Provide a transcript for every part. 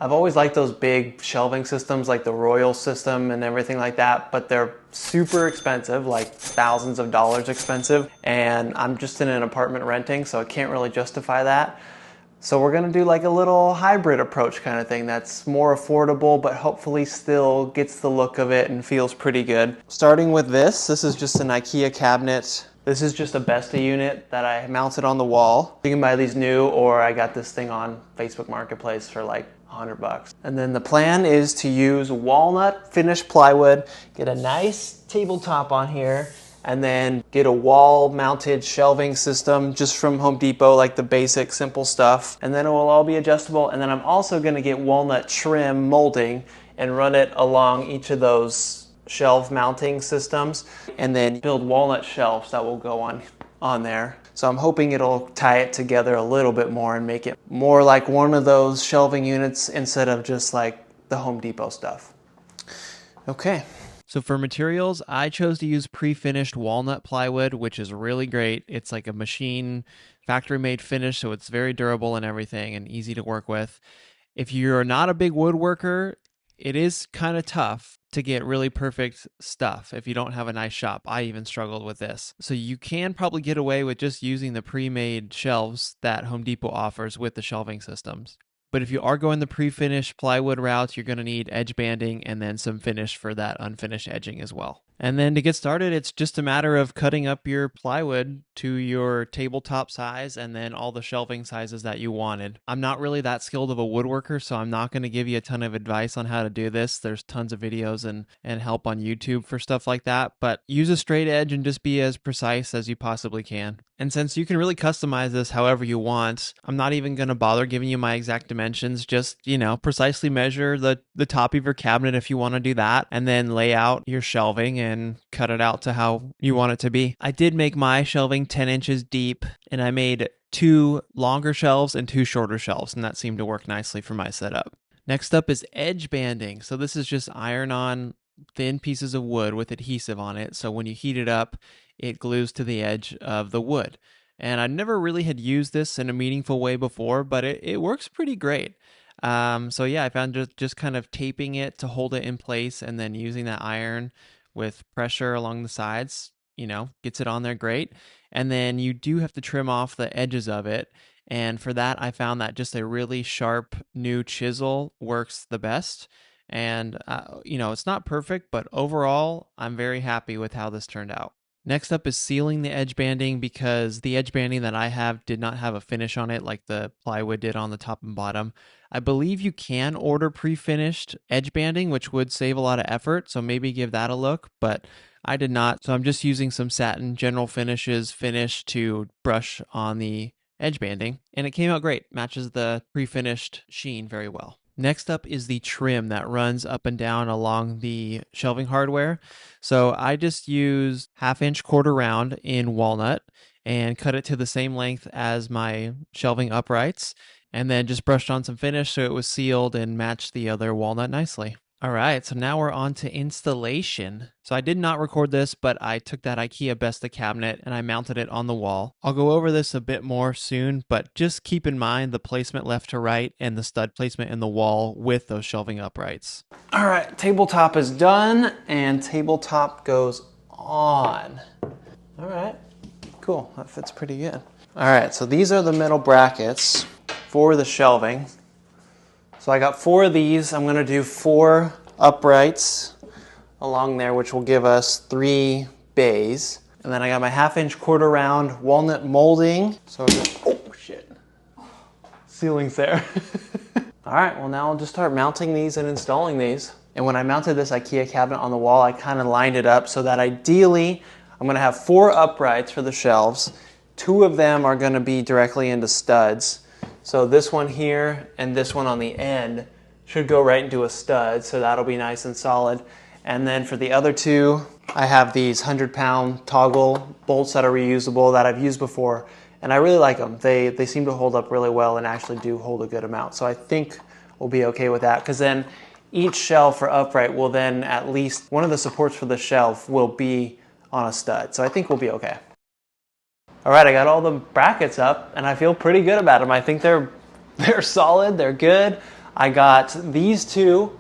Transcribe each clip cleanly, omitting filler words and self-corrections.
I've always liked those big shelving systems like the Royal system and everything like that, but they're super expensive, like thousands of dollars expensive, and I'm just in an apartment renting, so I can't really justify that. So we're gonna do like a little hybrid approach kind of thing that's more affordable, but hopefully still gets the look of it and feels pretty good. Starting with this is just an IKEA cabinet. This is just a BESTÅ unit that I mounted on the wall. You can buy these new, or I got this thing on Facebook Marketplace for like $100. And then the plan is to use walnut finished plywood, get a nice tabletop on here, and then get a wall mounted shelving system just from Home Depot, like the basic simple stuff. And then it will all be adjustable. And then I'm also gonna get walnut trim molding and run it along each of those shelf mounting systems, and then build walnut shelves that will go on there. So I'm hoping it'll tie it together a little bit more and make it more like one of those shelving units instead of just like the Home Depot stuff. Okay. So for materials, I chose to use pre-finished walnut plywood, which is really great. It's like a machine factory-made finish, so it's very durable and everything and easy to work with. If you're not a big woodworker, it is kind of tough to get really perfect stuff if you don't have a nice shop. I even struggled with this. So you can probably get away with just using the pre-made shelves that Home Depot offers with the shelving systems. But if you are going the pre-finished plywood route, you're going to need edge banding and then some finish for that unfinished edging as well. And then to get started, it's just a matter of cutting up your plywood to your tabletop size and then all the shelving sizes that you wanted. I'm not really that skilled of a woodworker, so I'm not going to give you a ton of advice on how to do this. There's tons of videos and help on YouTube for stuff like that, but use a straight edge and just be as precise as you possibly can. And since you can really customize this however you want, I'm not even going to bother giving you my exact dimensions. Just, precisely measure the top of your cabinet if you want to do that, and then lay out your shelving and cut it out to how you want it to be. I did make my shelving 10 inches deep, and I made 2 longer shelves and 2 shorter shelves, and that seemed to work nicely for my setup. Next up is edge banding. So this is just iron-on thin pieces of wood with adhesive on it, so when you heat it up, it glues to the edge of the wood. And I never really had used this in a meaningful way before, but it works pretty great. So yeah, I found just kind of taping it to hold it in place and then using that iron with pressure along the sides, gets it on there great. And then you do have to trim off the edges of it. And for that, I found that just a really sharp new chisel works the best. And, it's not perfect, but overall, I'm very happy with how this turned out. Next up is sealing the edge banding, because the edge banding that I have did not have a finish on it like the plywood did on the top and bottom. I believe you can order pre-finished edge banding, which would save a lot of effort, so maybe give that a look, but I did not. So I'm just using some satin general finishes finish to brush on the edge banding, and it came out great. Matches the pre-finished sheen very well. Next up is the trim that runs up and down along the shelving hardware. So I just used 1/2 inch quarter round in walnut and cut it to the same length as my shelving uprights, and then just brushed on some finish so it was sealed and matched the other walnut nicely. All right, so now we're on to installation. So I did not record this, but I took that IKEA BESTÅ cabinet and I mounted it on the wall. I'll go over this a bit more soon, but just keep in mind the placement left to right and the stud placement in the wall with those shelving uprights. All right, tabletop is done and tabletop goes on. All right, cool, that fits pretty good. All right, so these are the metal brackets for the shelving. So I got 4 of these. I'm gonna do 4 uprights along there, which will give us 3 bays. And then I got my 1/2 inch quarter round walnut molding. So oh shit, ceiling's there. All right, well now I'll just start mounting these and installing these. And when I mounted this IKEA cabinet on the wall, I kind of lined it up so that ideally I'm gonna have 4 uprights for the shelves. 2 of them are gonna be directly into studs. So this one here and this one on the end should go right into a stud, so that'll be nice and solid. And then for the other 2, I have these 100-pound toggle bolts that are reusable that I've used before, and I really like them. They seem to hold up really well and actually do hold a good amount. So I think we'll be okay with that, because then each shelf for upright will then at least one of the supports for the shelf will be on a stud. So I think we'll be okay. All right, I got all the brackets up and I feel pretty good about them. I think they're solid, they're good. I got these two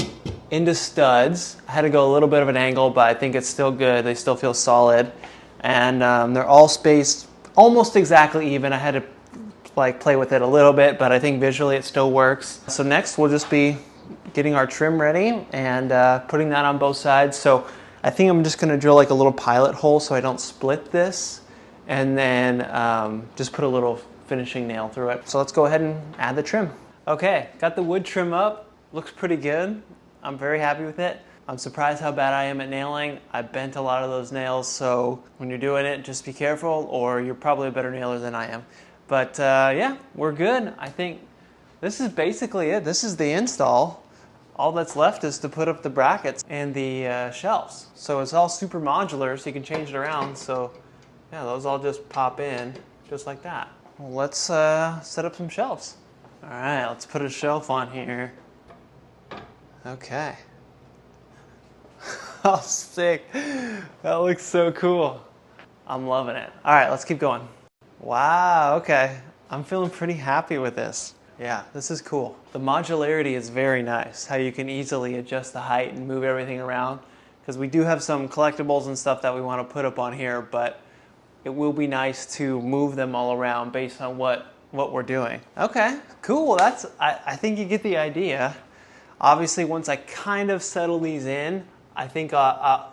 into studs. I had to go a little bit of an angle, but I think it's still good. They still feel solid. And they're all spaced almost exactly even. I had to like play with it a little bit, but I think visually it still works. So next we'll just be getting our trim ready and putting that on both sides. So I think I'm just going to drill like a little pilot hole so I don't split this, and then just put a little finishing nail through it. So let's go ahead and add the trim. Okay, got the wood trim up. Looks pretty good. I'm very happy with it. I'm surprised how bad I am at nailing. I bent a lot of those nails, so when you're doing it, just be careful, or you're probably a better nailer than I am. But yeah, we're good. I think this is basically it. This is the install. All that's left is to put up the brackets and the shelves. So it's all super modular, so you can change it around. So yeah, those all just pop in just like that. Well, let's set up some shelves. All right, let's put a shelf on here. Okay. Oh, sick. That looks so cool. I'm loving it. All right, let's keep going. Wow, okay. I'm feeling pretty happy with this. Yeah, this is cool. The modularity is very nice, how you can easily adjust the height and move everything around. Because we do have some collectibles and stuff that we want to put up on here, but it will be nice to move them all around based on what we're doing. Okay, cool. I think you get the idea. Obviously, once I kind of settle these in, I think I'm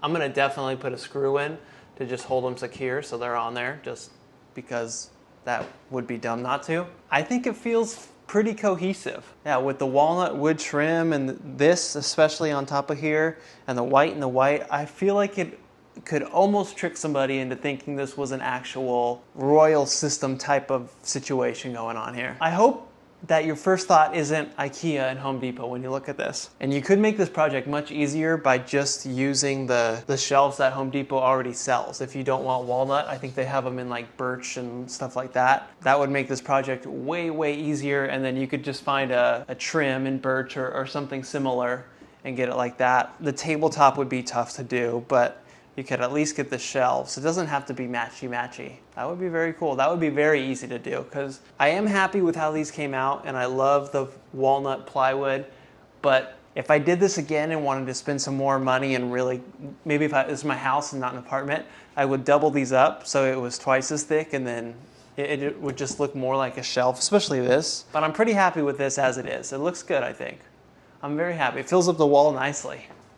going to definitely put a screw in to just hold them secure so they're on there, just because that would be dumb not to. I think it feels pretty cohesive. Yeah, with the walnut wood trim and this, especially on top of here, and the white, I feel like it could almost trick somebody into thinking this was an actual royal system type of situation going on here. I hope that your first thought isn't IKEA and Home Depot when you look at this. And you could make this project much easier by just using the shelves that Home Depot already sells. If you don't want walnut, I think they have them in like birch and stuff like that. That would make this project way, way easier, and then you could just find a trim in birch or something similar and get it like that. The tabletop would be tough to do, but you could at least get the shelves. It doesn't have to be matchy-matchy. That would be very cool. That would be very easy to do, because I am happy with how these came out, and I love the walnut plywood. But if I did this again and wanted to spend some more money and really, maybe if this is my house and not an apartment, I would double these up so it was twice as thick, and then it would just look more like a shelf, especially this. But I'm pretty happy with this as it is. It looks good, I think. I'm very happy. It fills up the wall nicely.